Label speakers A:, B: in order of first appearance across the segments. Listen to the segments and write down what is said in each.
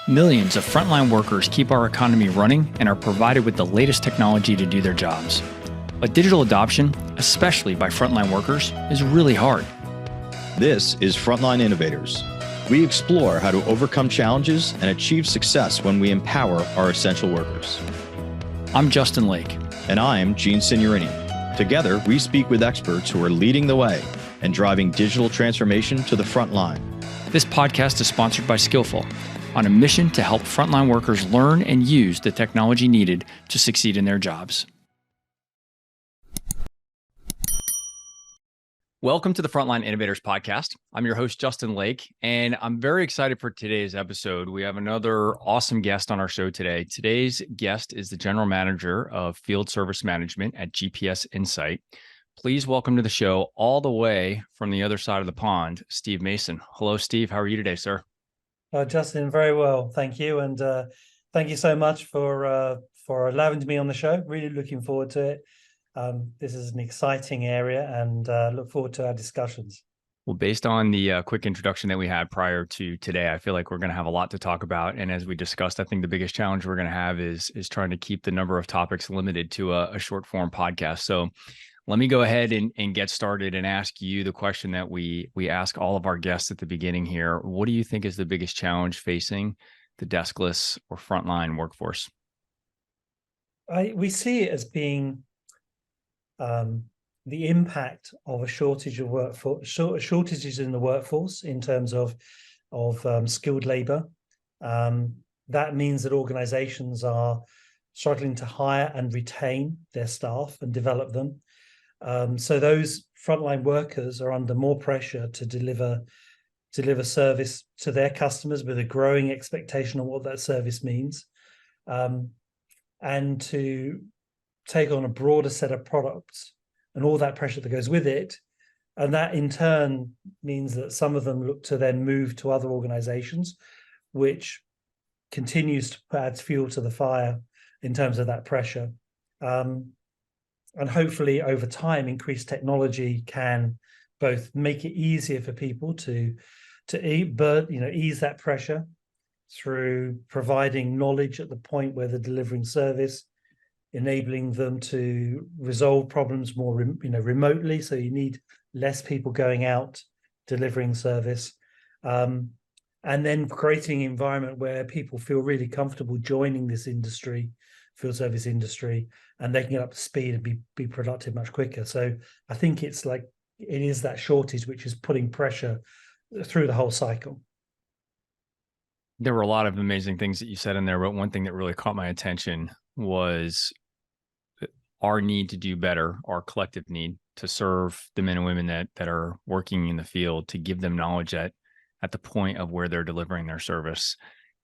A: Millions of frontline workers keep our economy running and are provided with the latest technology to do their jobs. But digital adoption, especially by frontline workers, is really hard.
B: This is Frontline Innovators. We explore how to overcome challenges and achieve success when we empower our essential workers.
A: I'm Justin Lake.
B: And I'm Gene Signorini. Together, we speak with experts who are leading the way and driving digital transformation to the front line.
A: This podcast is sponsored by Skillful, on a mission to help frontline workers learn and use the technology needed to succeed in their jobs. Welcome to the Frontline Innovators podcast. I'm your host, Justin Lake, and I'm very excited for today's episode. We have another awesome guest on our show today. Today's guest is the General Manager of Field Service Management at GPS Insight. Please welcome to the show, all the way from the other side of the pond, Steve Mason. Hello, Steve. How are you today, sir?
C: Justin, very well, thank you, and thank you so much for allowing me on the show. Really looking forward to it. This is an exciting area, and look forward to our discussions.
A: Well, based on the quick introduction that we had prior to today, I feel like we're going to have a lot to talk about. And as we discussed, I think the biggest challenge we're going to have is trying to keep the number of topics limited to a short form podcast. So let me go ahead and get started and ask you the question that we ask all of our guests at the beginning here. What do you think is the biggest challenge facing the deskless or frontline workforce?
C: We see it as being the impact of a shortage of shortages in the workforce in terms of skilled labor. That means that organizations are struggling to hire and retain their staff and develop them. So those frontline workers are under more pressure to deliver service to their customers with a growing expectation on what that service means, and to take on a broader set of products and all that pressure that goes with it. And that in turn means that some of them look to then move to other organizations, which continues to add fuel to the fire in terms of that pressure. And hopefully over time, increased technology can both make it easier for people to ease that pressure through providing knowledge at the point where they're delivering service, enabling them to resolve problems more remotely. So you need less people going out delivering service, and then creating an environment where people feel really comfortable joining this industry, field service industry, and they can get up to speed and be productive much quicker. So I think it is that shortage which is putting pressure through the whole cycle.
A: There were a lot of amazing things that you said in there, but one thing that really caught my attention was our need to do better, our collective need to serve the men and women that are working in the field, to give them knowledge at the point of where they're delivering their service.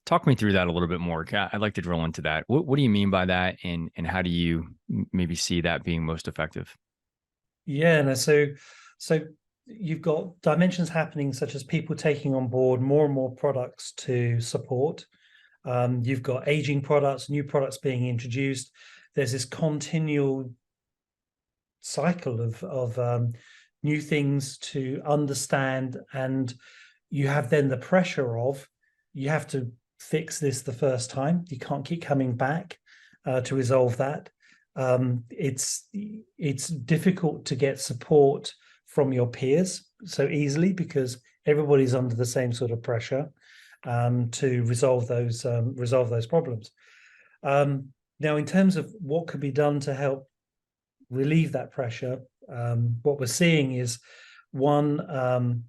A: Talk me through that a little bit more. I'd like to drill into that. What do you mean by that, and how do you maybe see that being most effective?
C: Yeah, no, so you've got dimensions happening such as people taking on board more and more products to support. You've got aging products, new products being introduced. There's this continual cycle of new things to understand, and you have then the pressure of you have to fix this the first time. You can't keep coming back to resolve that. It's difficult to get support from your peers so easily because everybody's under the same sort of pressure to resolve those problems. Now, in terms of what could be done to help relieve that pressure, what we're seeing is one.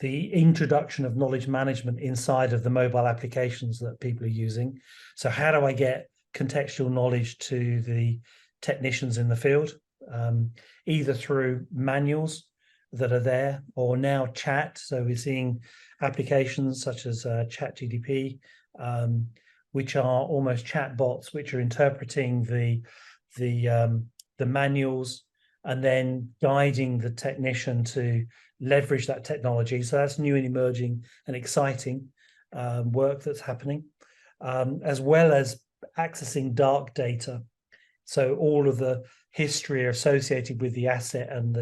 C: The introduction of knowledge management inside of the mobile applications that people are using. So how do I get contextual knowledge to the technicians in the field, either through manuals that are there or now chat. So we're seeing applications such as ChatGPT, which are almost chat bots, which are interpreting the manuals and then guiding the technician to leverage that technology. So that's new and emerging and exciting work that's happening, as well as accessing dark data. So all of the history associated with the asset and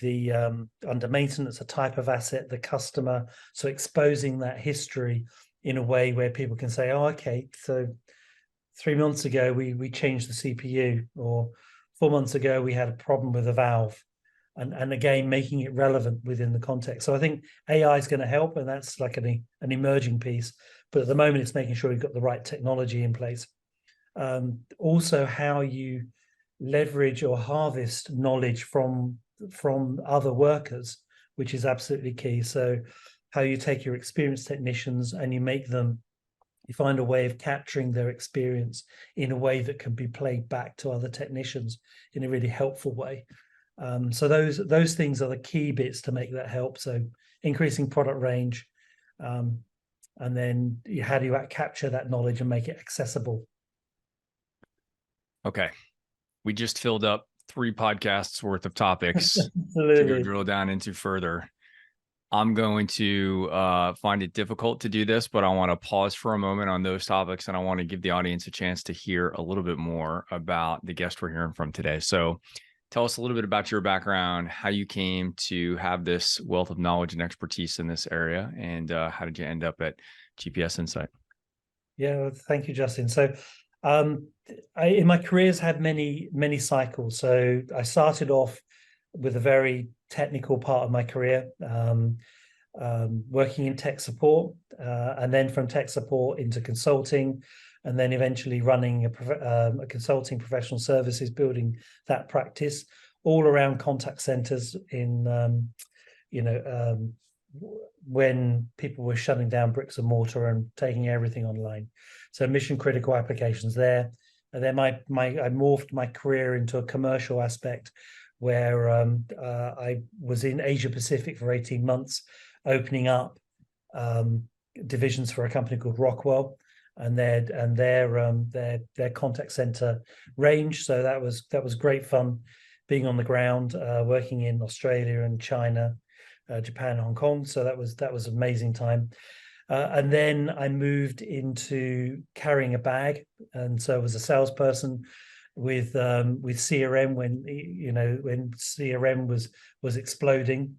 C: under maintenance, a type of asset, the customer. So exposing that history in a way where people can say, oh, okay, so 3 months ago we changed the CPU, or 4 months ago we had a problem with a valve. And again, making it relevant within the context. So I think AI is going to help, and that's like an emerging piece. But at the moment, it's making sure you've got the right technology in place. Also, how you leverage or harvest knowledge from other workers, which is absolutely key. So how you take your experienced technicians and you find a way of capturing their experience in a way that can be played back to other technicians in a really helpful way. So those things are the key bits to make that help. So increasing product range, and then how do you capture that knowledge and make it accessible?
A: Okay. We just filled up 3 podcasts worth of topics to go
C: Absolutely.
A: drill down into further. I'm going to find it difficult to do this, but I want to pause for a moment on those topics, and I want to give the audience a chance to hear a little bit more about the guest we're hearing from today. So tell us a little bit about your background, how you came to have this wealth of knowledge and expertise in this area, and how did you end up at GPS Insight?
C: Yeah, thank you, Justin. So in my careers had many cycles. So I started off with a very technical part of my career, working in tech support, and then from tech support into consulting, and then eventually running a consulting professional services, building that practice all around contact centers in, when people were shutting down bricks and mortar and taking everything online. So mission critical applications there. And then I morphed my career into a commercial aspect where I was in Asia Pacific for 18 months, opening up divisions for a company called Rockwell and their contact center range. So that was great fun, being on the ground, working in Australia and China, Japan, Hong Kong. So that was an amazing time. And then I moved into carrying a bag, and so I was a salesperson with CRM when CRM was exploding.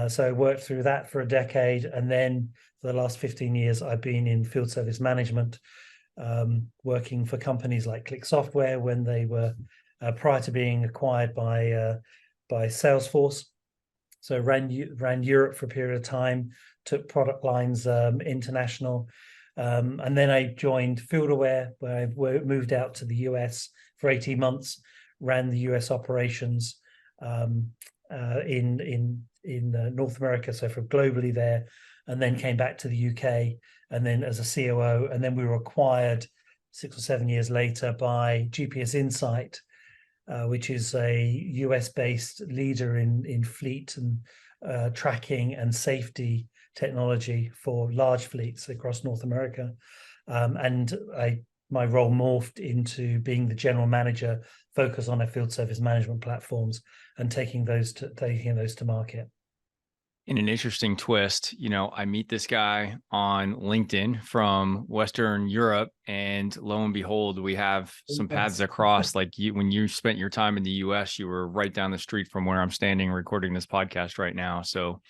C: So I worked through that for a decade, and then for the last 15 years, I've been in field service management, working for companies like Click Software when they were prior to being acquired by Salesforce. So ran Europe for a period of time, took product lines international, and then I joined FieldAware, where I moved out to the US for 18 months, ran the US operations in North America, so from globally there, and then came back to the UK, and then as a COO, and then we were acquired 6 or 7 years later by GPS Insight, which is a US-based leader in fleet and tracking and safety technology for large fleets across North America. And my role morphed into being the general manager, focus on our field service management platforms and taking those to market.
A: In an interesting twist, I meet this guy on LinkedIn from Western Europe, and lo and behold, we have some paths across. Like when you spent your time in the US, you were right down the street from where I'm standing recording this podcast right now. So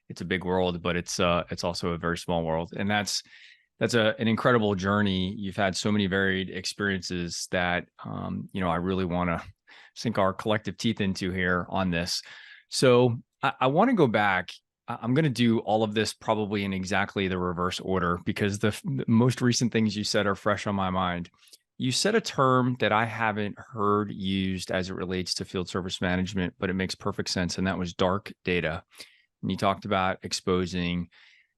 A: it's a big world, but it's also a very small world. And that's an incredible journey. You've had so many varied experiences that, I really want to sink our collective teeth into here on this. So I want to go back. I'm going to do all of this probably in exactly the reverse order, because the most recent things you said are fresh on my mind. You said a term that I haven't heard used as it relates to field service management, but it makes perfect sense. And that was dark data. And you talked about exposing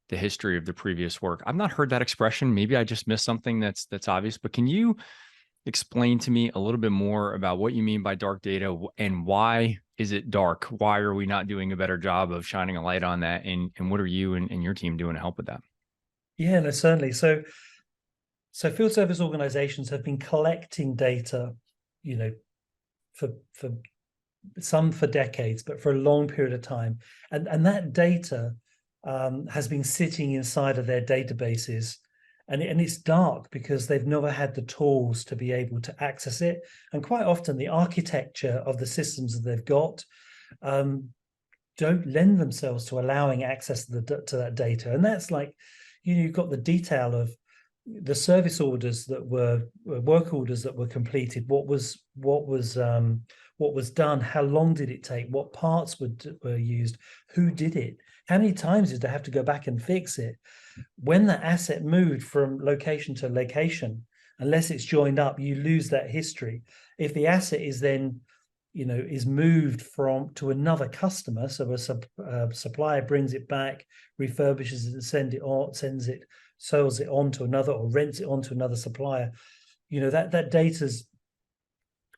A: the history of the previous work. I've not heard that expression. Maybe I just missed something that's obvious, but can you explain to me a little bit more about what you mean by dark data, and why is it dark? Why are we not doing a better job of shining a light on that? And what are you and your team doing to help with that?
C: Yeah, no, certainly. So field service organizations have been collecting data, for some for decades, but for a long period of time. And that data has been sitting inside of their databases. And it's dark because they've never had the tools to be able to access it. And quite often the architecture of the systems that they've got don't lend themselves to allowing access to that data. And that's like, you've got the detail of the service orders that were work orders that were completed, what was done, how long did it take, what parts were used, who did it, how many times did they have to go back and fix it, when the asset moved from location to location. Unless it's joined up, you lose that history. If the asset is then is moved to another customer, so a supplier brings it back, refurbishes it, and sells it on to another, or rents it on to another supplier, that data's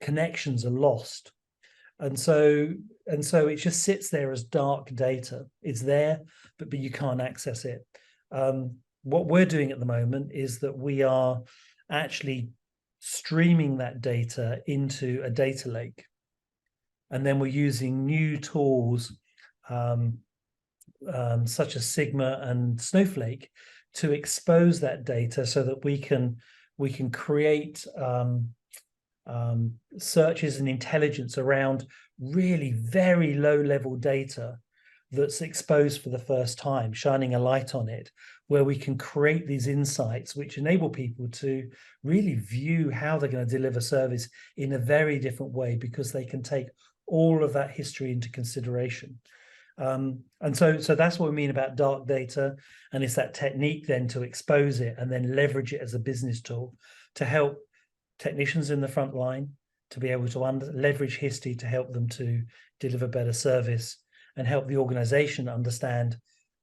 C: connections are lost. And so it just sits there as dark data. It's there, but you can't access it. What we're doing at the moment is that we are actually streaming that data into a data lake. And then we're using new tools such as Sigma and Snowflake to expose that data, so that we can create searches and intelligence around really very low level data that's exposed for the first time, shining a light on it, where we can create these insights which enable people to really view how they're going to deliver service in a very different way, because they can take all of that history into consideration. And so that's what we mean about dark data. And it's that technique then to expose it and then leverage it as a business tool to help technicians in the front line to be able to leverage history to help them to deliver better service, and help the organization understand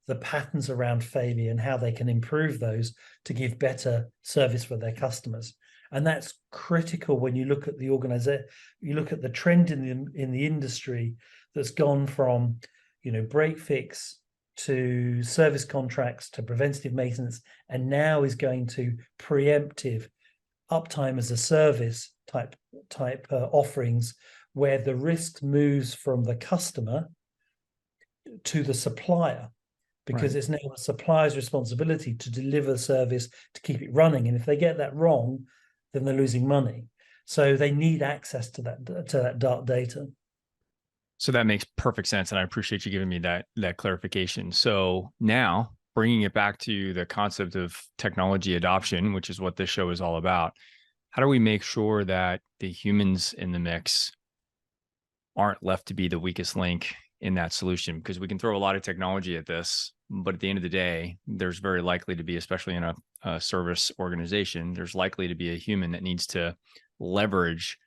C: the patterns around failure and how they can improve those to give better service for their customers. And that's critical when you look at the organization, you look at the trend in the industry that's gone from, break fix to service contracts to preventative maintenance, and now is going to preemptive uptime as a service type offerings, where the risk moves from the customer to the supplier, because
A: Right.
C: it's now the supplier's responsibility to deliver service, to keep it running. And if they get that wrong, then they're losing money. So they need access to that dark data.
A: So that makes perfect sense. And I appreciate you giving me that clarification. So now bringing it back to the concept of technology adoption, which is what this show is all about, how do we make sure that the humans in the mix aren't left to be the weakest link in that solution? Because we can throw a lot of technology at this, but at the end of the day, there's very likely to be, especially in a service organization, there's likely to be a human that needs to leverage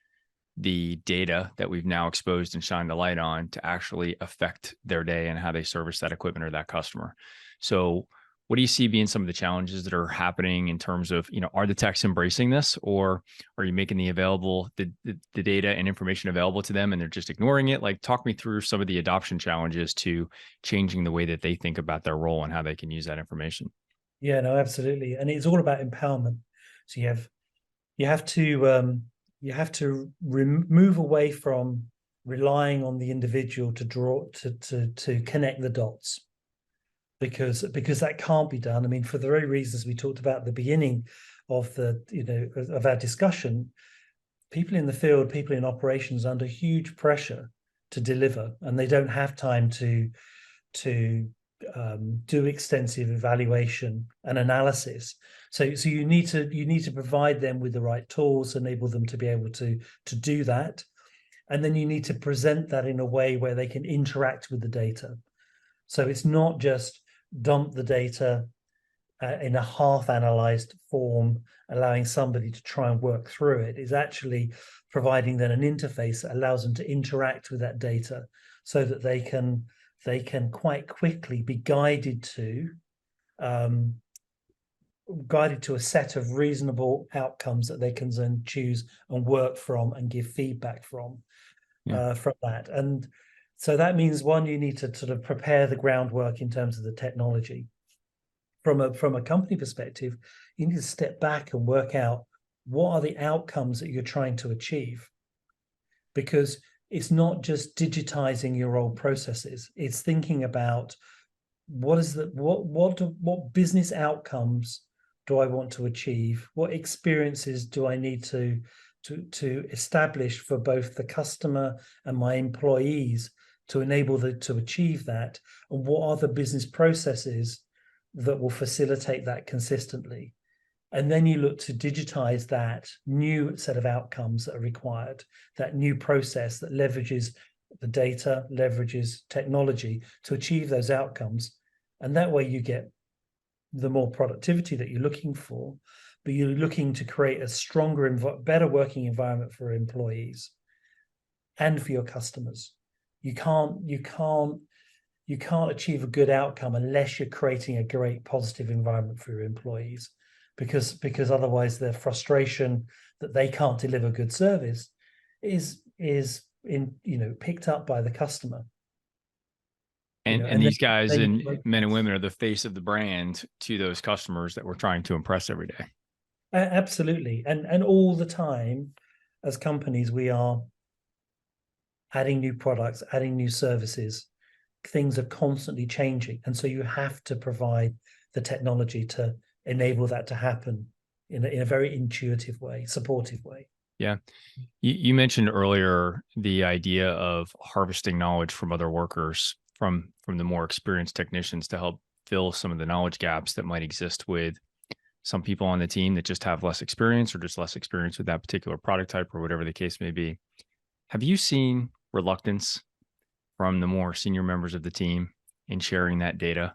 A: the data that we've now exposed and shined a light on to actually affect their day and how they service that equipment or that customer. So what do you see being some of the challenges that are happening in terms of, are the techs embracing this, or are you making the data and information available to them and they're just ignoring it? Like, talk me through some of the adoption challenges to changing the way that they think about their role and how they can use that information.
C: Yeah, no, absolutely. And it's all about empowerment. So you have to move away from relying on the individual to connect the dots, because that can't be done. I mean, for the very reasons we talked about at the beginning of of our discussion, people in the field, people in operations, are under huge pressure to deliver, and they don't have time to do extensive evaluation and analysis. So you need to provide them with the right tools, enable them to be able to do that, and then you need to present that in a way where they can interact with the data. So it's not just dump the data in a half-analyzed form, allowing somebody to try and work through it. It's actually providing then an interface that allows them to interact with that data, so that they can quite quickly be guided to a set of reasonable outcomes that they can then choose and work from and give feedback from that. And so that means, one, you need to sort of prepare the groundwork in terms of the technology. From a company perspective, you need to step back and work out what are the outcomes that you're trying to achieve, because it's not just digitizing your old processes. It's thinking about what business outcomes do I want to achieve? What experiences do I need to establish for both the customer and my employees to enable to achieve that, and what are the business processes that will facilitate that consistently. And then you look to digitize that new set of outcomes that are required, that new process that leverages the data, leverages technology to achieve those outcomes. And that way you get the more productivity that you're looking for, but you're looking to create a stronger, better working environment for employees and for your customers. You can't achieve a good outcome unless you're creating a great positive environment for your employees, because otherwise their frustration that they can't deliver good service is picked up by the customer.
A: And these guys and men and women are the face of the brand to those customers that we're trying to impress every day.
C: Absolutely. And all the time, as companies, we are adding new products, adding new services. Things are constantly changing. And so you have to provide the technology to enable that to happen in a very intuitive way, supportive way.
A: Yeah. You mentioned earlier the idea of harvesting knowledge from other workers, from the more experienced technicians, to help fill some of the knowledge gaps that might exist with some people on the team that just have less experience, or just less experience with that particular product type, or whatever the case may be. Have you seen reluctance from the more senior members of the team in sharing that data?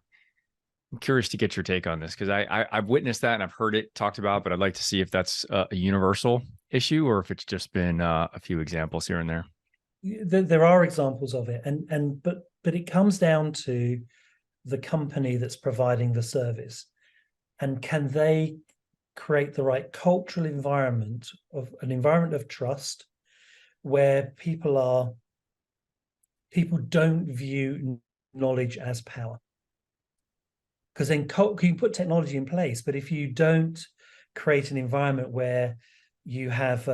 A: I'm curious to get your take on this, because I've witnessed that and I've heard it talked about, but I'd like to see if that's a universal issue or if it's just been a few examples here and there.
C: There are examples of it, but it comes down to the company that's providing the service, and can they create the right cultural environment, an environment of trust, where people don't view knowledge as power. Because then you can put technology in place, but if you don't create an environment where you have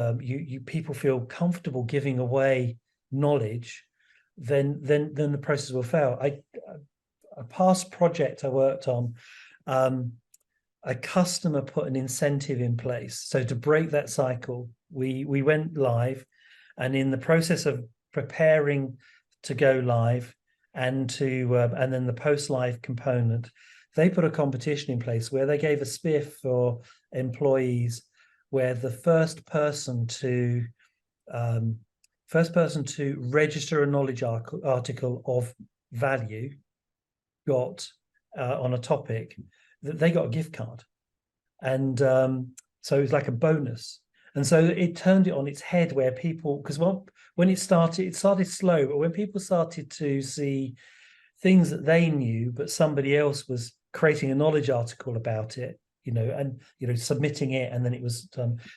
C: people feel comfortable giving away knowledge, then the process will fail. A past project I worked on, a customer put an incentive in place. So to break that cycle, we went live, and in the process of preparing to go live and then the post-live component, they put a competition in place where they gave a spiff for employees, where the first person to register a knowledge article of value got on a topic, that they got a gift card. And so it was like a bonus. And so it turned it on its head, where people, because when it started slow, but when people started to see things that they knew, but somebody else was creating a knowledge article about it, and submitting it, and then it was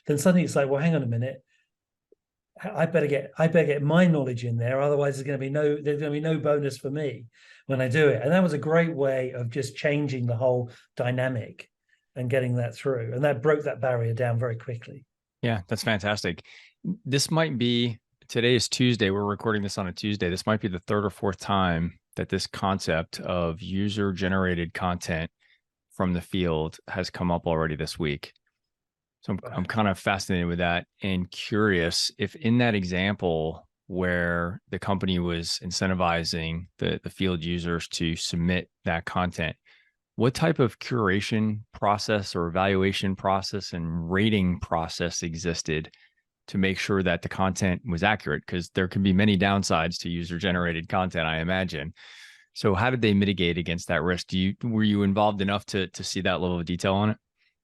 C: then suddenly it's like, well, hang on a minute, I better get my knowledge in there, otherwise there's going to be no bonus for me when I do it. And that was a great way of just changing the whole dynamic and getting that through, and that broke that barrier down very quickly.
A: Yeah, that's fantastic. Today is Tuesday. We're recording this on a Tuesday. This might be the third or fourth time that this concept of user-generated content from the field has come up already this week. So I'm kind of fascinated with that, and curious if in that example where the company was incentivizing the field users to submit that content, what type of curation process or evaluation process and rating process existed to make sure that the content was accurate? Because there can be many downsides to user-generated content, I imagine. So how did they mitigate against that risk? Were you involved enough to see that level of detail on it?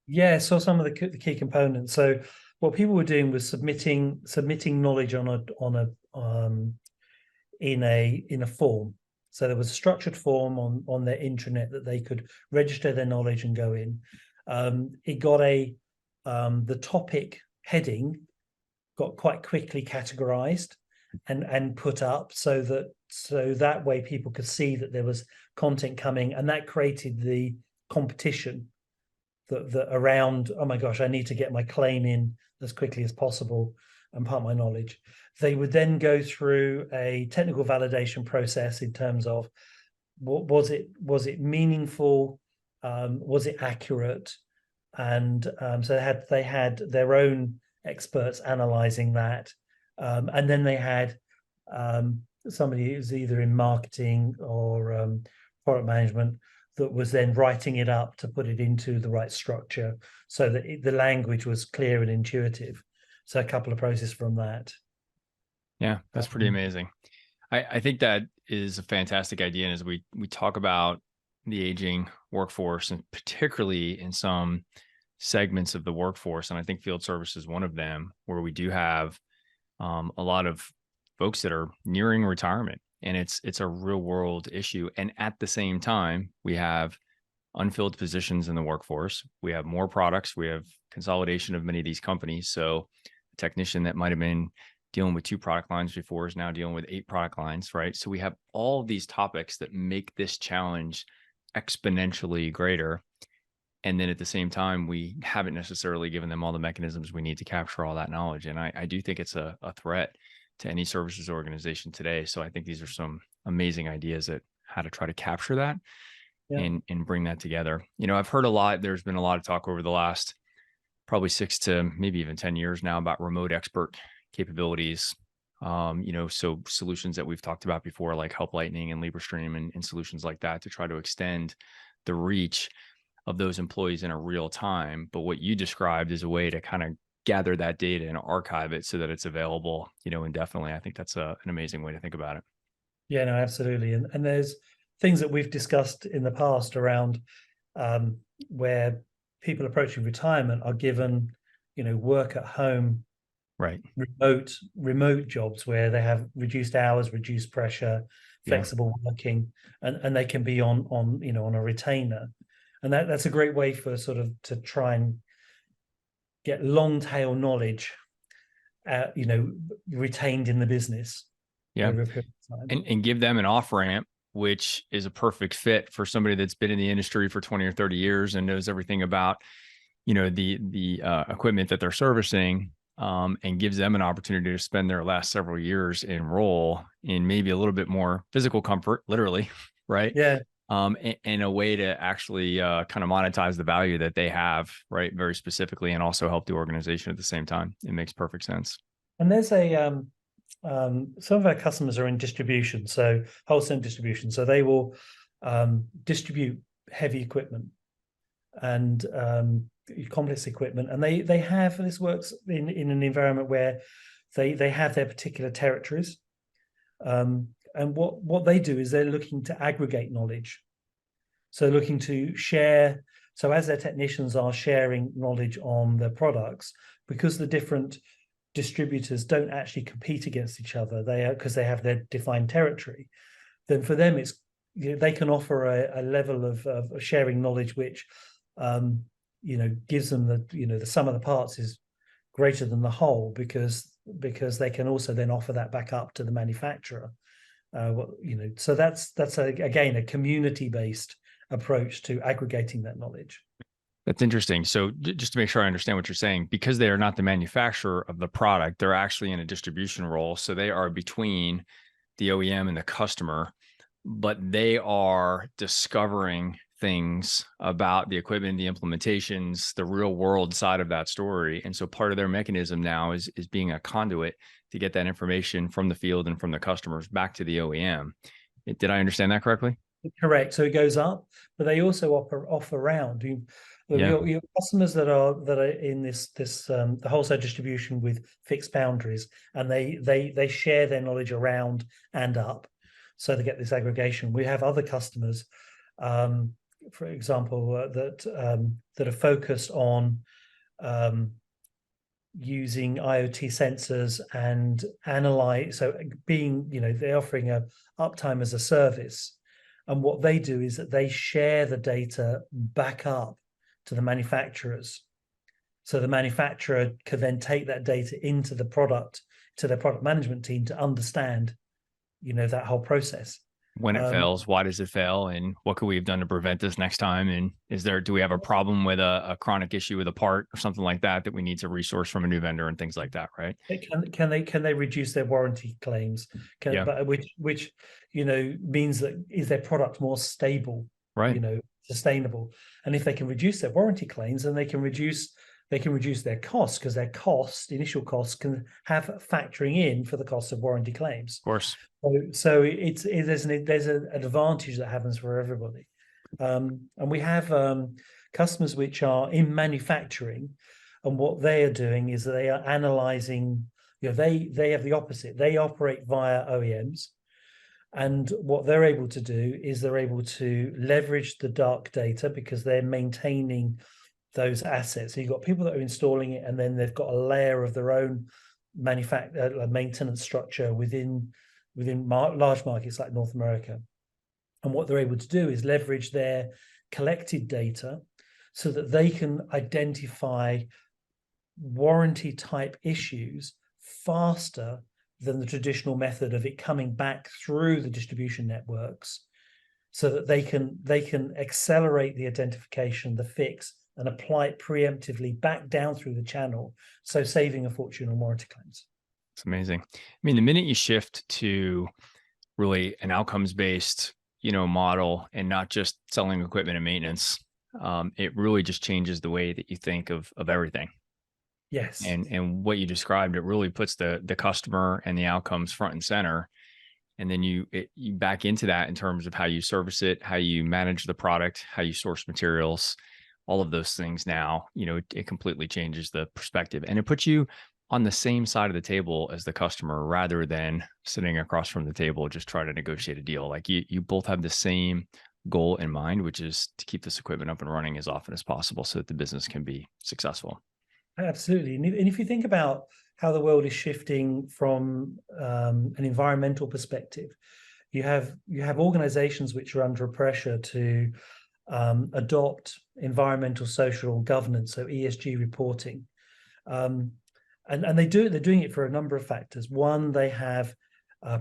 C: Yeah, so some of the key components. So what people were doing was submitting knowledge in a form. So there was a structured form on their intranet that they could register their knowledge and go in. It got the topic heading got quite quickly categorized and put up so that way people could see that there was content coming, and that created the competition that around, oh my gosh, I need to get my claim in as quickly as possible and part my knowledge. They would then go through a technical validation process in terms of was it meaningful, was it accurate, and so they had their own experts analyzing that, and then they had somebody who's either in marketing or product management that was then writing it up to put it into the right structure so that the language was clear and intuitive. So a couple of processes from that.
A: Yeah, that's pretty amazing. I think that is a fantastic idea. And as we talk about the aging workforce, and particularly in some segments of the workforce, and I think field service is one of them, where we do have a lot of folks that are nearing retirement, and it's a real world issue. And at the same time, we have unfilled positions in the workforce. We have more products. We have consolidation of many of these companies. So a technician that might have been dealing with 2 product lines before is now dealing with 8 product lines, right? So we have all of these topics that make this challenge exponentially greater. And then at the same time, we haven't necessarily given them all the mechanisms we need to capture all that knowledge. And I do think it's a threat to any services organization today. So I think these are some amazing ideas at how to try to capture that and bring that together. I've heard a lot, there's been a lot of talk over the last probably 6 to maybe even 10 years now about remote expert capabilities. So solutions that we've talked about before, like Help Lightning and LibreStream and solutions like that, to try to extend the reach of those employees in a real time. But what you described is a way to kind of gather that data and archive it so that it's available, indefinitely. I think that's an amazing way to think about it.
C: Yeah, no, absolutely. And there's things that we've discussed in the past around where people approaching retirement are given, work at home,
A: right,
C: remote jobs where they have reduced hours, reduced pressure, flexible working, and they can be on a retainer. And that's a great way for sort of to try and get long tail knowledge, retained in the business.
A: Yeah.
C: Over a period of time.
A: And give them an off ramp, which is a perfect fit for somebody that's been in the industry for 20 or 30 years and knows everything about, the equipment that they're servicing, and gives them an opportunity to spend their last several years in role in maybe a little bit more physical comfort, literally, right?
C: Yeah.
A: And a way to actually kind of monetize the value that they have, right, very specifically, and also help the organization at the same time. It makes perfect sense.
C: And there's some of our customers are in distribution, so wholesale distribution. So they will distribute heavy equipment and complex equipment, and they have, this works in an environment where they have their particular territories. And what they do is they're looking to aggregate knowledge. So looking to share. So as their technicians are sharing knowledge on their products, because the different distributors don't actually compete against each other, because they have their defined territory, then for them it's, they can offer a level of sharing knowledge which gives them the sum of the parts is greater than the whole, because they can also then offer that back up to the manufacturer. So that's again a community-based approach to aggregating that knowledge.
A: That's interesting. So just to make sure I understand what you're saying, because they are not the manufacturer of the product, they're actually in a distribution role. So they are between the OEM and the customer, but they are discovering things about the equipment, the implementations, the real world side of that story. And so part of their mechanism now is being a conduit to get that information from the field and from the customers back to the OEM. Did I understand that correctly?
C: Correct. So it goes up, but they also offer around. Your customers that are in this the wholesale distribution with fixed boundaries, and they share their knowledge around and up, so they get this aggregation. We have other customers, for example, that are focused on using IoT sensors and analyze. So they're offering a uptime as a service, and what they do is that they share the data back up to the manufacturers. So the manufacturer could then take that data into the product, to their product management team, to understand, that whole process.
A: When it fails, why does it fail? And what could we have done to prevent this next time? And do we have a problem with a chronic issue with a part or something like that we need to resource from a new vendor and things like that, right?
C: Can they reduce their warranty claims? But which means that is their product more stable,
A: right?
C: Sustainable. And if they can reduce their warranty claims, then they can reduce they can reduce their costs, because their initial costs, can have factoring in for the cost of warranty claims.
A: Of course.
C: So there's an advantage that happens for everybody. And we have customers which are in manufacturing, and what they are doing is they are analyzing. They have the opposite. They operate via OEMs, and what they're able to do is they're able to leverage the dark data, because they're maintaining those assets. So you've got people that are installing it, and then they've got a layer of their own maintenance structure within large markets like North America. And what they're able to do is leverage their collected data so that they can identify warranty type issues faster than the traditional method of it coming back through the distribution networks, so that they can accelerate the identification, the fix, and apply it preemptively back down through the channel, so saving a fortune on warranty claims.
A: It's amazing. I mean, the minute you shift to really an outcomes-based, model, and not just selling equipment and maintenance, it really just changes the way that you think of everything.
C: Yes.
A: And what you described, it really puts the customer and the outcomes front and center. And then you back into that in terms of how you service it, how you manage the product, how you source materials, all of those things. Now, it completely changes the perspective, and it puts you on the same side of the table as the customer, rather than sitting across from the table, just try to negotiate a deal. Like you both have the same goal in mind, which is to keep this equipment up and running as often as possible so that the business can be successful.
C: Absolutely. And if you think about how the world is shifting from an environmental perspective, you have organizations which are under pressure to adopt environmental, social governance, so ESG reporting. And they're doing it for a number of factors. One, they have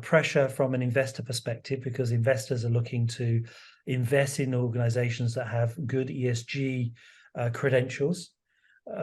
C: pressure from an investor perspective, because investors are looking to invest in organizations that have good ESG credentials,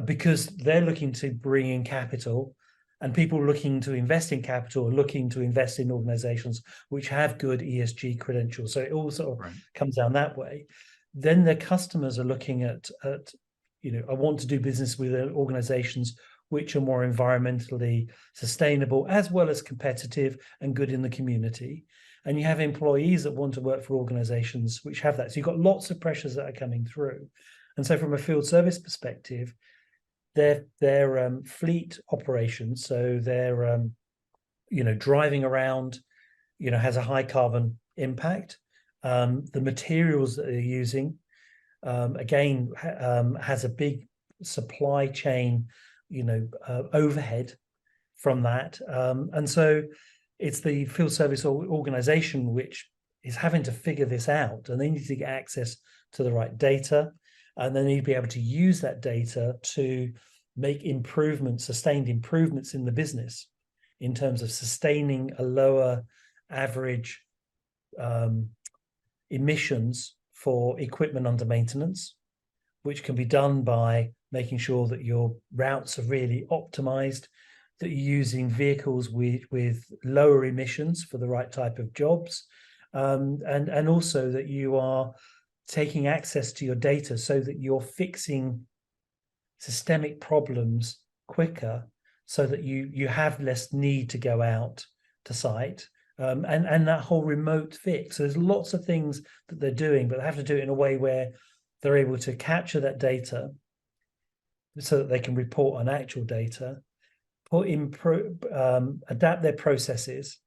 C: because they're looking to bring in capital, and people looking to invest in capital are looking to invest in organizations which have good ESG credentials. So it all sort of comes down that way. Then their customers are looking at I want to do business with organizations which are more environmentally sustainable, as well as competitive and good in the community. And you have employees that want to work for organizations which have that. So you've got lots of pressures that are coming through. And so from a field service perspective, their fleet operations, so their driving around, has a high carbon impact. The materials that they're using, again, has a big supply chain, overhead from that. And so it's the field service organization which is having to figure this out, and they need to get access to the right data, and they need to be able to use that data to make sustained improvements in the business, in terms of sustaining a lower average emissions for equipment under maintenance, which can be done by making sure that your routes are really optimized, that you're using vehicles with lower emissions for the right type of jobs, and also that you are taking access to your data so that you're fixing systemic problems quicker, so that you have less need to go out to site, and that whole remote fix. So there's lots of things that they're doing, but they have to do it in a way where they're able to capture that data so that they can report on actual data, adapt their processes,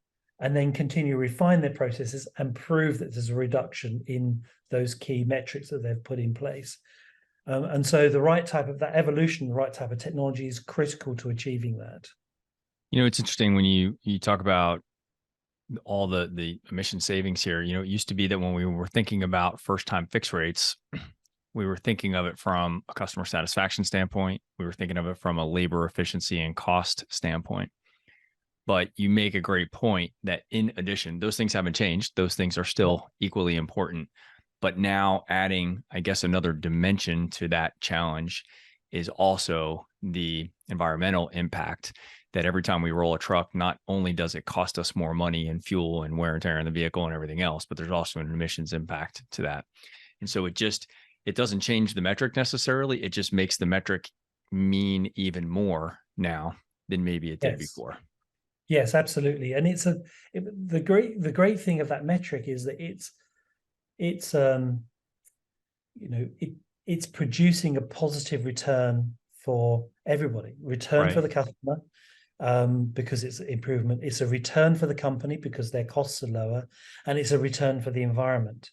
C: and then continue to refine their processes and prove that there's a reduction in those key metrics that they've put in place. And so the right type of that evolution, the right type of technology is critical to achieving that.
A: It's interesting when you talk about all the emission savings here. It used to be that when we were thinking about first-time fix rates, we were thinking of it from a customer satisfaction standpoint. We were thinking of it from a labor efficiency and cost standpoint. But you make a great point that in addition, those things haven't changed. Those things are still equally important. But now adding, I guess, another dimension to that challenge is also the environmental impact, that every time we roll a truck, not only does it cost us more money and fuel and wear and tear on the vehicle and everything else, but there's also an emissions impact to that. And so it doesn't change the metric necessarily. It just makes the metric
C: Mm.
A: mean even more now than maybe it did
C: Yes.
A: before.
C: Yes, absolutely. And the great thing of that metric is that it's it's producing a positive return for everybody. Return for
A: Right.
C: the customer, because it's improvement. It's a return for the company because their costs are lower, and it's a return for the environment.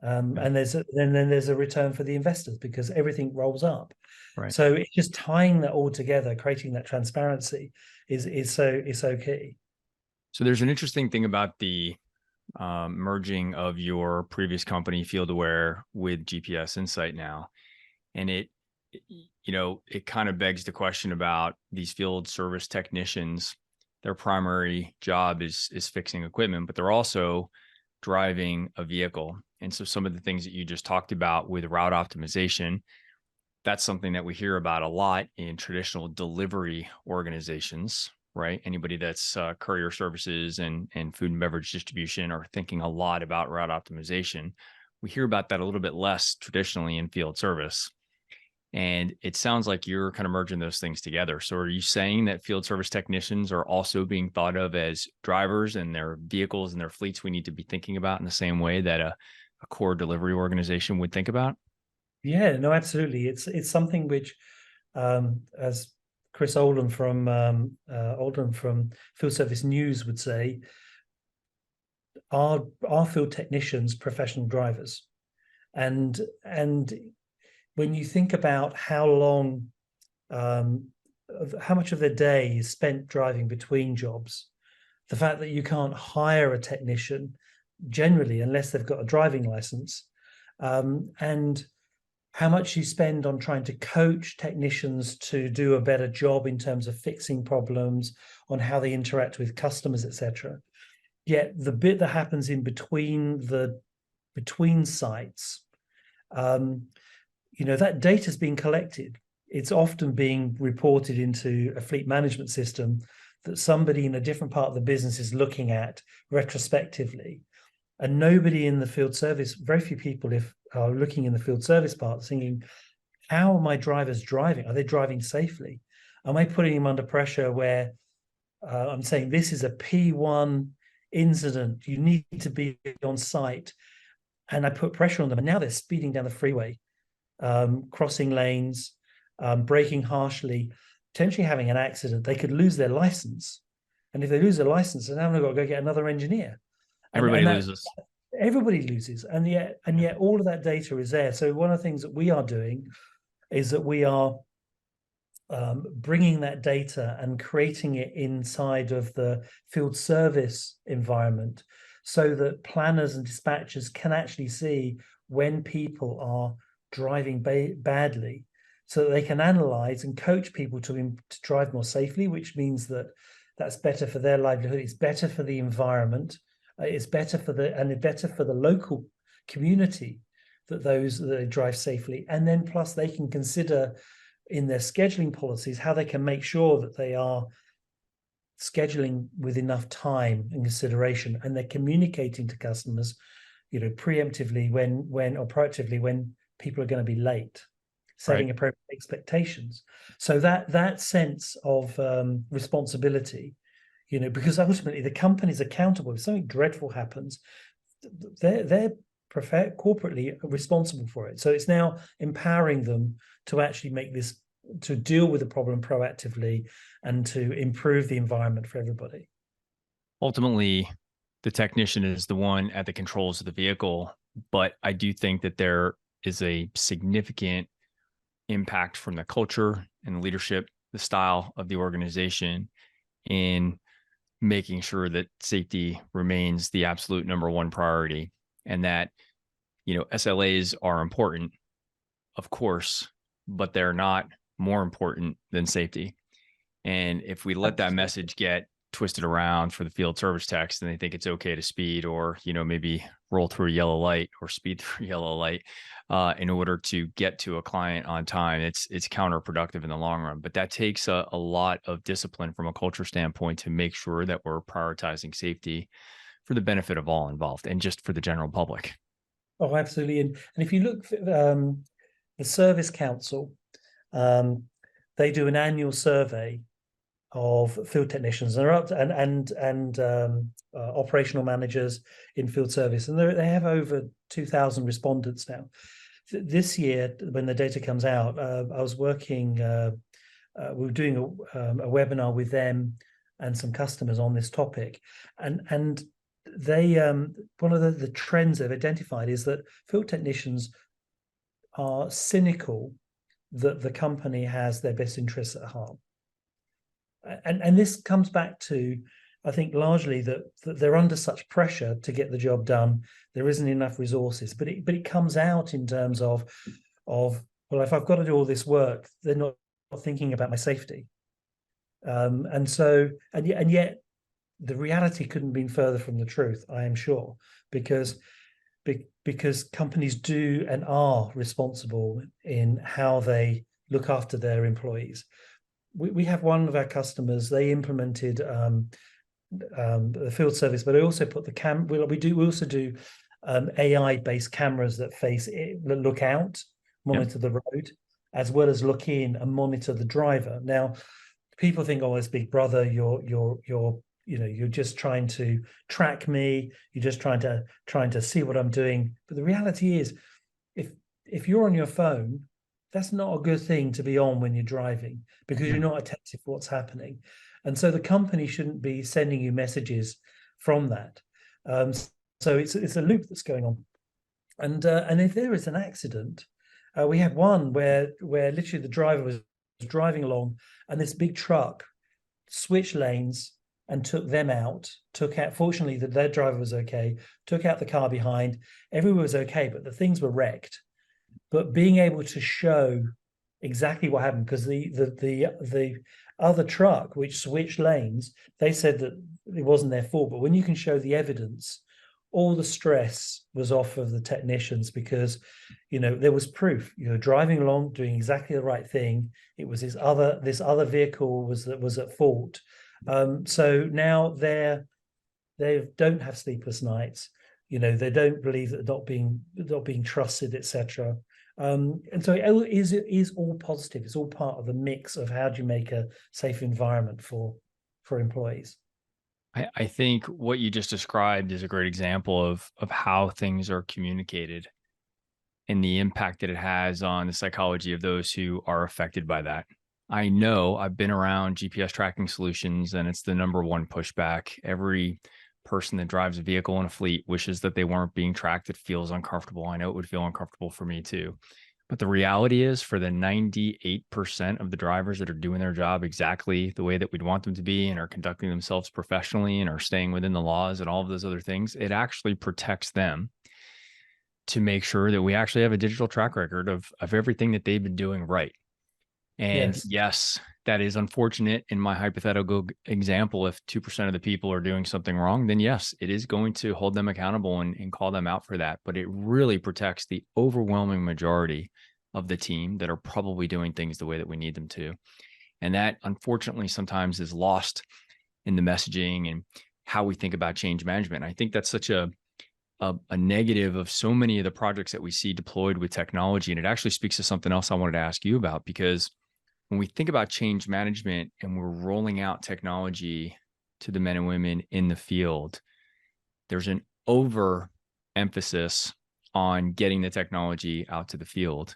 A: Yeah.
C: And then there's a return for the investors because everything rolls up.
A: Right.
C: So it's just tying that all together, creating that transparency is so key.
A: So there's an interesting thing about the merging of your previous company, Field Aware, with GPS Insight now, and it kind of begs the question about these field service technicians. Their primary job is fixing equipment, but they're also driving a vehicle. And so some of the things that you just talked about with route optimization, that's something that we hear about a lot in traditional delivery organizations, right? Anybody that's courier services and food and beverage distribution are thinking a lot about route optimization. We hear about that a little bit less traditionally in field service. And it sounds like you're kind of merging those things together. So are you saying that field service technicians are also being thought of as drivers, and their vehicles and their fleets we need to be thinking about in the same way that a core delivery organization would think about?
C: Yeah, no, absolutely. It's something which, as Chris Oldham from Field Service News would say, are field technicians professional drivers? And when you think about um, how much of their day is spent driving between jobs, the fact that you can't hire a technician generally unless they've got a driving license, and how much you spend on trying to coach technicians to do a better job in terms of fixing problems, on how they interact with customers, etc. Yet the bit that happens in between sites, um, that data is being collected. It's often being reported into a fleet management system that somebody in a different part of the business is looking at retrospectively. And nobody in the field service, very few people if are looking in the field service part thinking, how are my drivers driving? Are they driving safely? Am I putting them under pressure where I'm saying this is a P1 incident, you need to be on site, and I put pressure on them, and now they're speeding down the freeway, crossing lanes, braking harshly, potentially having an accident. They could lose their license, and if they lose their license, then they've got to go get another engineer,
A: Everybody
C: and that
A: loses.
C: everybody loses, and yet all of that data is there. So one of the things that we are doing is that we are bringing that data and creating it inside of the field service environment so that planners and dispatchers can actually see when people are driving badly, so that they can analyze and coach people to drive more safely, which means that that's better for their livelihood, it's better for the environment, it's better for the local community that they drive safely. And then plus they can consider in their scheduling policies how they can make sure that they are scheduling with enough time and consideration, and they're communicating to customers, preemptively or proactively when people are going to be late,
A: Right.
C: setting appropriate expectations. So that sense of responsibility, because ultimately the company's accountable. If something dreadful happens, they're corporately responsible for it. So it's now empowering them to actually to deal with the problem proactively and to improve the environment for everybody.
A: Ultimately, the technician is the one at the controls of the vehicle, but I do think that there is a significant impact from the culture and the leadership, the style of the organization in making sure that safety remains the absolute number one priority, and that SLAs are important, of course, but they're not more important than safety. And if we let that
C: Absolutely.
A: message get twisted around for the field service techs, then they think it's okay to speed, or maybe roll through a yellow light or speed through a yellow light in order to get to a client on time. It's counterproductive in the long run. But that takes a lot of discipline from a culture standpoint to make sure that we're prioritizing safety for the benefit of all involved and just for the general public.
C: Oh, absolutely. And if you look, the Service Council, um, they do an annual survey of field technicians. They're up to, and operational managers in field service, and they have over 2,000 respondents now. This year, when the data comes out, I was working. We were doing a webinar with them and some customers on this topic, and they one of the trends they've identified is that field technicians are cynical that the company has their best interests at heart. And this comes back to, I think, largely that they're under such pressure to get the job done. There isn't enough resources, but it comes out in terms of well, if I've got to do all this work, they're not thinking about my safety. And yet the reality couldn't be further from the truth, I am sure, because companies do and are responsible in how they look after their employees. We have one of our customers, they implemented the field service, but I also put the we also do AI-based cameras that look out, monitor the road, as well as look in and monitor the driver. Now, people think, oh, it's Big Brother, you're just trying to track me, you're just trying to see what I'm doing. But the reality is, if you're on your phone, that's not a good thing to be on when you're driving, because you're not attentive to what's happening. And so the company shouldn't be sending you messages from that. So it's a loop that's going on. And if there is an accident, we had one where literally the driver was driving along and this big truck switched lanes and took them out, fortunately their driver was okay, took out the car behind, everyone was okay, but the things were wrecked. But being able to show exactly what happened, because the other truck which switched lanes, they said that it wasn't their fault. But when you can show the evidence, all the stress was off of the technicians, because there was proof. Driving along, doing exactly the right thing. It was this other vehicle was at fault. So now they don't have sleepless nights. They don't believe that not being trusted, etc. And so it is all positive. It's all part of the mix of how do you make a safe environment for employees.
A: I think what you just described is a great example of how things are communicated and the impact that it has on the psychology of those who are affected by that. I know I've been around GPS tracking solutions, and it's the number one pushback. Every person that drives a vehicle in a fleet wishes that they weren't being tracked. It feels uncomfortable. I know it would feel uncomfortable for me too. But the reality is, for the 98% of the drivers that are doing their job exactly the way that we'd want them to be and are conducting themselves professionally and are staying within the laws and all of those other things, it actually protects them to make sure that we actually have a digital track record of everything that they've been doing right. And yes, that is unfortunate in my hypothetical example. If 2% of the people are doing something wrong, then yes, it is going to hold them accountable and call them out for that. But it really protects the overwhelming majority of the team that are probably doing things the way that we need them to. And that, unfortunately, sometimes is lost in the messaging and how we think about change management. I think that's such a negative of so many of the projects that we see deployed with technology. And it actually speaks to something else I wanted to ask you about, because when we think about change management and we're rolling out technology to the men and women in the field, there's an overemphasis on getting the technology out to the field.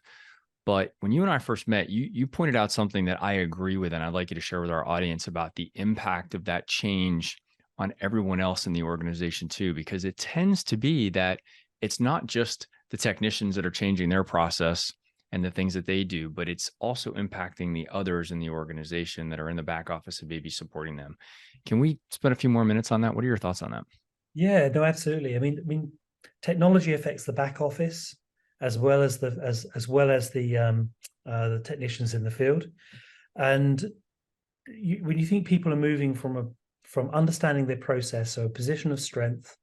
A: But when you and I first met, you pointed out something that I agree with, and I'd like you to share with our audience about the impact of that change on everyone else in the organization too, because it tends to be that it's not just the technicians that are changing their process and the things that they do, but it's also impacting the others in the organization that are in the back office and maybe supporting them. Can we spend a few more minutes on that? What are your thoughts on that?
C: Yeah, no, absolutely. I mean, technology affects the back office as well as the technicians in the field. And when you think people are moving from understanding their process, so a position of strength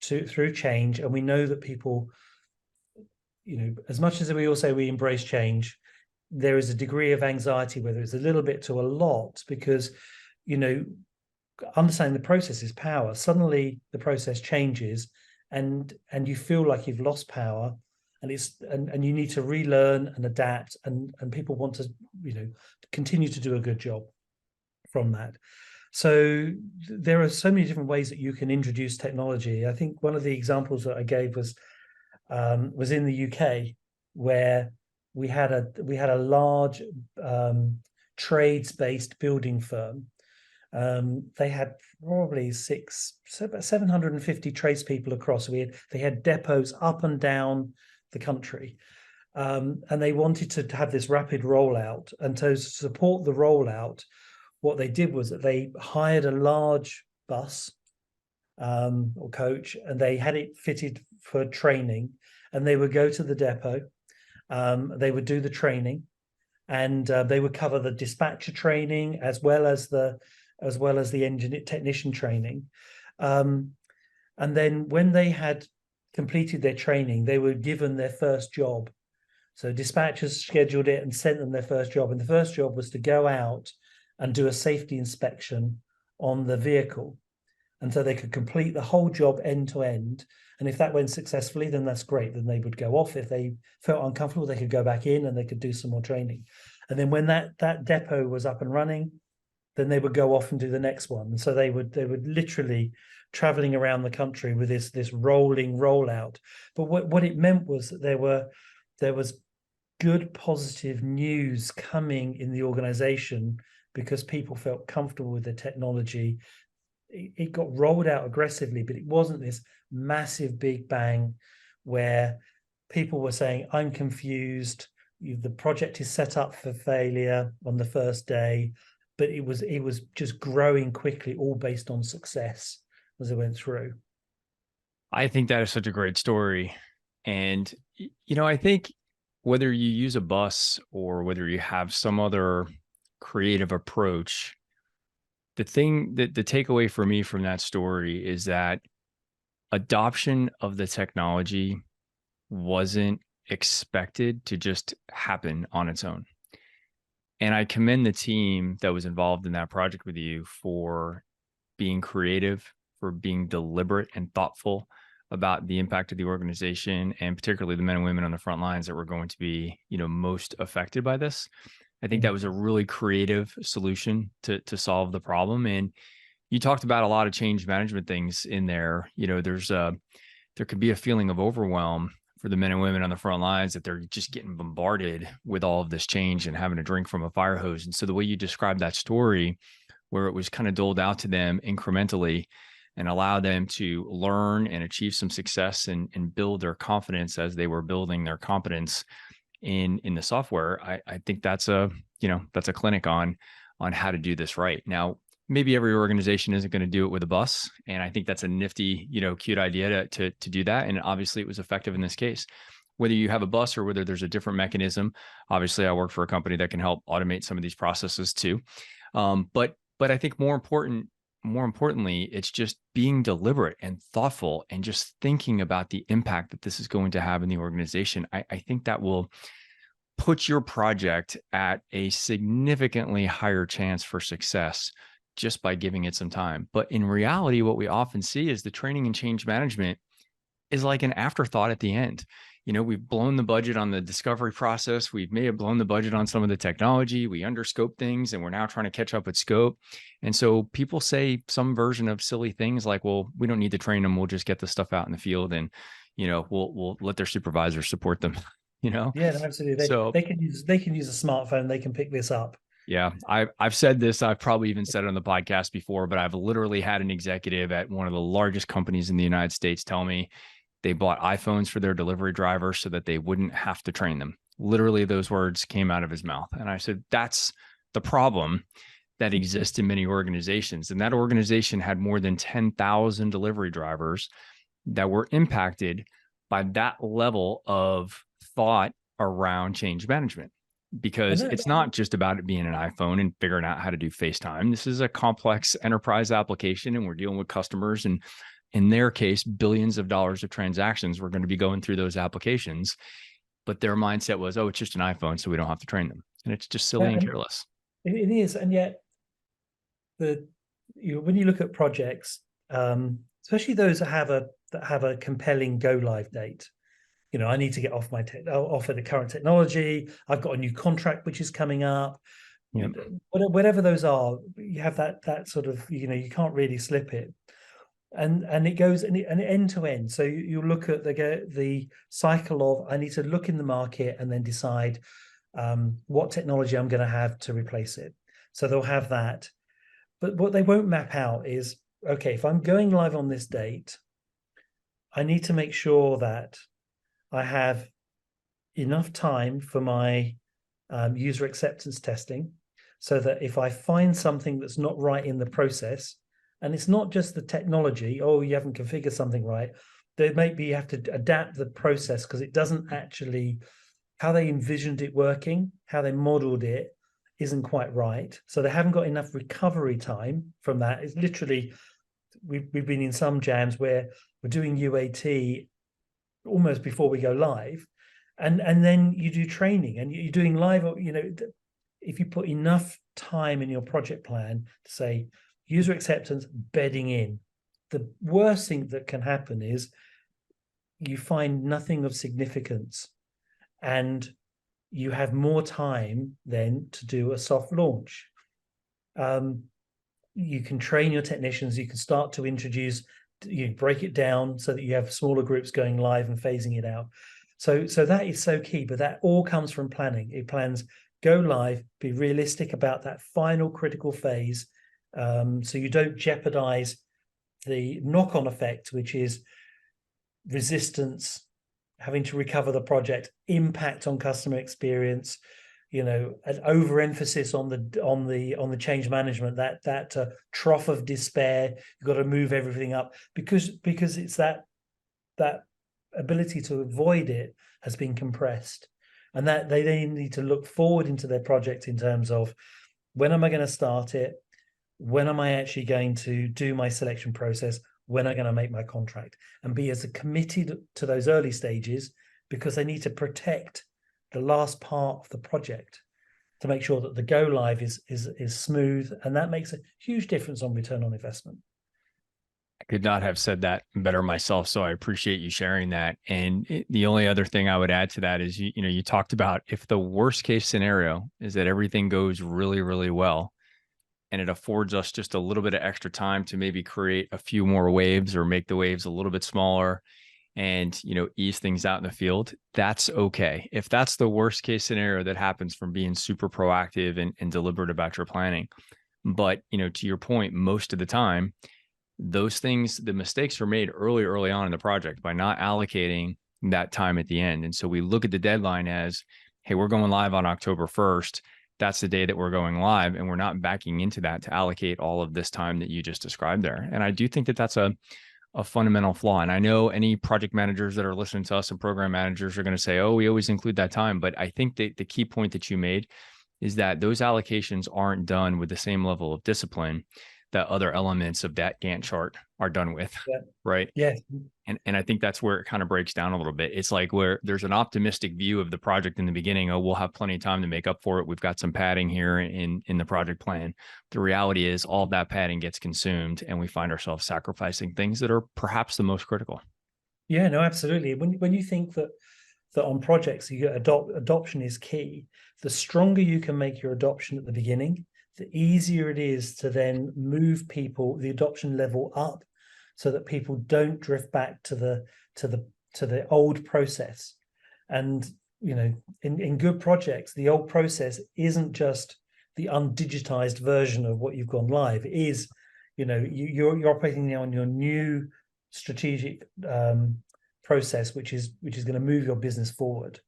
C: through change, and we know that people, as much as we all say we embrace change, there is a degree of anxiety, whether it's a little bit to a lot, because, understanding the process is power. Suddenly the process changes and you feel like you've lost power. and you need to relearn and adapt, and people want to, continue to do a good job from that. So there are so many different ways that you can introduce technology. I think one of the examples that I gave was in the UK, where we had a large trades-based building firm. They had probably about 750 tradespeople across. They had depots up and down the country, and they wanted to have this rapid rollout. And to support the rollout, what they did was that they hired a large bus or coach, and they had it fitted for training, and they would go to the depot. They would do the training, and they would cover the dispatcher training as well as the engineer technician training. And then when they had completed their training, they were given their first job. So dispatchers scheduled it and sent them their first job. And the first job was to go out and do a safety inspection on the vehicle. And so they could complete the whole job end to end. And if that went successfully, then that's great. Then they would go off. If they felt uncomfortable, they could go back in and they could do some more training. And then when that depot was up and running, then they would go off and do the next one. And so they would literally traveling around the country with this rolling rollout. But what it meant was that there was good positive news coming in the organization because people felt comfortable with the technology. It got rolled out aggressively, but it wasn't this massive big bang where people were saying, I'm confused, the project is set up for failure on the first day. But it was just growing quickly, all based on success as it went through.
A: I think that is such a great story. And, I think whether you use a bus or whether you have some other creative approach, the takeaway for me from that story is that adoption of the technology wasn't expected to just happen on its own. And I commend the team that was involved in that project with you for being creative, for being deliberate and thoughtful about the impact of the organization, and particularly the men and women on the front lines that were going to be, most affected by this. I think that was a really creative solution to solve the problem. And you talked about a lot of change management things in there. There could be a feeling of overwhelm for the men and women on the front lines, that they're just getting bombarded with all of this change and having to drink from a fire hose. And so the way you described that story, where it was kind of doled out to them incrementally and allow them to learn and achieve some success and build their confidence as they were building their competence in the software, I think that's a clinic on how to do this right. Now, maybe every organization isn't going to do it with a bus. And I think that's a nifty, cute idea to do that. And obviously it was effective in this case. Whether you have a bus or whether there's a different mechanism, obviously I work for a company that can help automate some of these processes too. But I think more importantly, it's just being deliberate and thoughtful and just thinking about the impact that this is going to have in the organization. I think that will put your project at a significantly higher chance for success just by giving it some time. But in reality, what we often see is the training and change management is like an afterthought at the end. We've blown the budget on the discovery process. We may have blown the budget on some of the technology. We underscope things and we're now trying to catch up with scope. And so people say some version of silly things like, well, we don't need to train them. We'll just get the stuff out in the field and, we'll let their supervisors support them,
C: Yeah, absolutely.
A: So
C: they can use a smartphone. They can pick this up.
A: Yeah, I've said this. I've probably even said it on the podcast before, but I've literally had an executive at one of the largest companies in the United States tell me they bought iPhones for their delivery drivers so that they wouldn't have to train them. Literally, those words came out of his mouth. And I said, that's the problem that exists in many organizations. And that organization had more than 10,000 delivery drivers that were impacted by that level of thought around change management. Because it's not just about it being an iPhone and figuring out how to do FaceTime. This is a complex enterprise application, and we're dealing with customers. And in their case, billions of dollars of transactions were going to be going through those applications. But their mindset was, oh, it's just an iPhone, so we don't have to train them. And it's just silly and careless.
C: It is. And yet, when you look at projects, especially those that have a compelling go live date, I need to get off off of the current technology. I've got a new contract which is coming up.
A: Yep.
C: Whatever those are, you have that sort of, you can't really slip it. And it goes and end to end. So you look at the cycle of, I need to look in the market and then decide what technology I'm going to have to replace it. So they'll have that. But what they won't map out is, okay, if I'm going live on this date, I need to make sure that I have enough time for my user acceptance testing, so that if I find something that's not right in the process, and it's not just the technology, oh, you haven't configured something right, there maybe you have to adapt the process because it doesn't actually, how they envisioned it working, how they modeled it isn't quite right. So they haven't got enough recovery time from that. It's literally, we've been in some jams where we're doing UAT almost before we go live, and then you do training and you're doing live. If you put enough time in your project plan to say user acceptance, bedding in, the worst thing that can happen is you find nothing of significance, and you have more time then to do a soft launch. You can train your technicians. You can start to introduce, you break it down so that you have smaller groups going live and phasing it out. So that is so key, but that all comes from planning. It plans go live, be realistic about that final critical phase, so you don't jeopardize the knock-on effect, which is resistance, having to recover the project, impact on customer experience, an overemphasis on the change management, that trough of despair. You've got to move everything up because it's that ability to avoid it has been compressed, and that they need to look forward into their project in terms of, when am I going to start it? When am I actually going to do my selection process? When am I going to make my contract? And be as committed to those early stages, because they need to protect the last part of the project to make sure that the go live is smooth, and that makes a huge difference on return on investment.
A: I could not have said that better myself, so I appreciate you sharing that. And the only other thing I would add to that is, you talked about, if the worst case scenario is that everything goes really, really well, and it affords us just a little bit of extra time to maybe create a few more waves or make the waves a little bit smaller and, ease things out in the field, that's okay. If that's the worst case scenario that happens from being super proactive and deliberate about your planning. But, to your point, most of the time, those things, the mistakes are made early on in the project by not allocating that time at the end. And so we look at the deadline as, hey, we're going live on October 1st. That's the day that we're going live. And we're not backing into that to allocate all of this time that you just described there. And I do think that that's a fundamental flaw. And I know any project managers that are listening to us and program managers are going to say, oh, we always include that time. But I think that the key point that you made is that those allocations aren't done with the same level of discipline that other elements of that Gantt chart are done with. Yeah. Right.
C: Yeah.
A: And I think that's where it kind of breaks down a little bit. It's like where there's an optimistic view of the project in the beginning. Oh, we'll have plenty of time to make up for it. We've got some padding here in the project plan. The reality is all of that padding gets consumed, and we find ourselves sacrificing things that are perhaps the most critical.
C: Yeah, no, absolutely. When you think that on projects, you get adoption is key. The stronger you can make your adoption at the beginning, the easier it is to then move people, the adoption level up, so that people don't drift back to the old process. And in good projects, the old process isn't just the undigitized version of what you've gone live. It is, you're operating now on your new strategic process, which is going to move your business forward.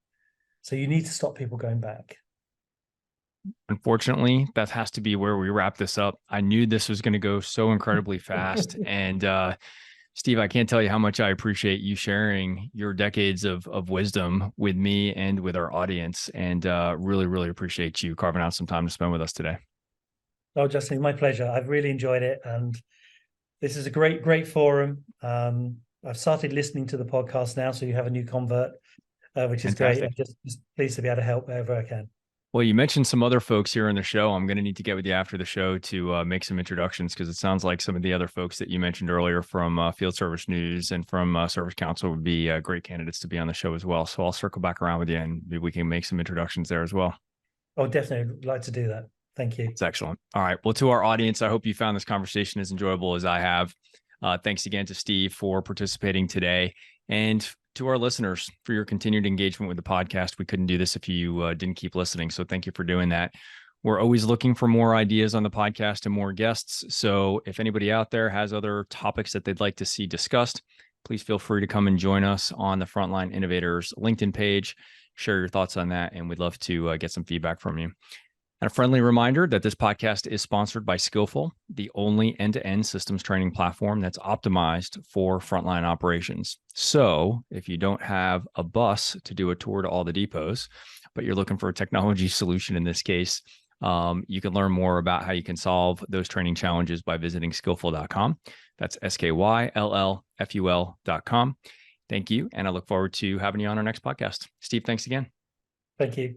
C: So you need to stop people going back.
A: Unfortunately, that has to be where we wrap this up. I knew this was going to go so incredibly fast. And Steve, I can't tell you how much I appreciate you sharing your decades of wisdom with me and with our audience. And really, really appreciate you carving out some time to spend with us today.
C: Oh, Justin, my pleasure. I've really enjoyed it. And this is a great forum. I've started listening to the podcast now, so you have a new convert, which is
A: Fantastic.
C: great. I'm just pleased to be able to help wherever I can.
A: Well, you mentioned some other folks here on the show. I'm going to need to get with you after the show to make some introductions, because it sounds like some of the other folks that you mentioned earlier from Field Service News and from Service Council would be great candidates to be on the show as well. So I'll circle back around with you and maybe we can make some introductions there as well.
C: Oh, definitely like to do that. Thank you.
A: It's excellent. All right. Well, to our audience, I hope you found this conversation as enjoyable as I have. Thanks again to Steve for participating today. And to our listeners for your continued engagement with the podcast. We couldn't do this if you didn't keep listening. So thank you for doing that. We're always looking for more ideas on the podcast and more guests. So if anybody out there has other topics that they'd like to see discussed, please feel free to come and join us on the Frontline Innovators LinkedIn page. Share your thoughts on that, and we'd love to get some feedback from you. And a friendly reminder that this podcast is sponsored by Skillful, the only end-to-end systems training platform that's optimized for frontline operations. So if you don't have a bus to do a tour to all the depots, but you're looking for a technology solution in this case, you can learn more about how you can solve those training challenges by visiting skillful.com. That's SKYLLFUL.com. Thank you. And I look forward to having you on our next podcast. Steve, thanks again.
C: Thank you.